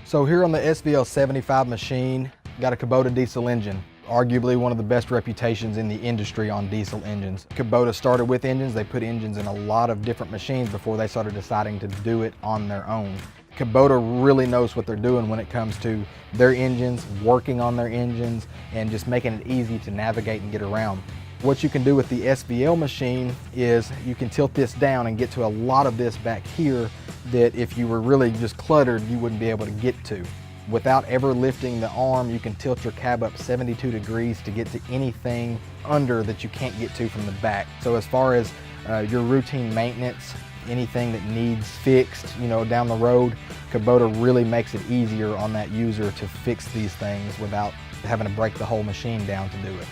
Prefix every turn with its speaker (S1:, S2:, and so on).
S1: So here on the SVL 75 machine, got a Kubota diesel engine. Arguably one of the best reputations in the industry on diesel engines. Kubota started with engines. They put engines in a lot of different machines before they started deciding to do it on their own. Kubota really knows what they're doing when it comes to their engines, working on their engines, and just making it easy to navigate and get around. What you can do with the SVL machine is you can tilt this down and get to a lot of this back here that if you were really just cluttered, you wouldn't be able to get to. Without ever lifting the arm, you can tilt your cab up 72 degrees to get to anything under that you can't get to from the back. So as far as your routine maintenance, anything that needs fixed, down the road, Kubota really makes it easier on that user to fix these things without having to break the whole machine down to do it.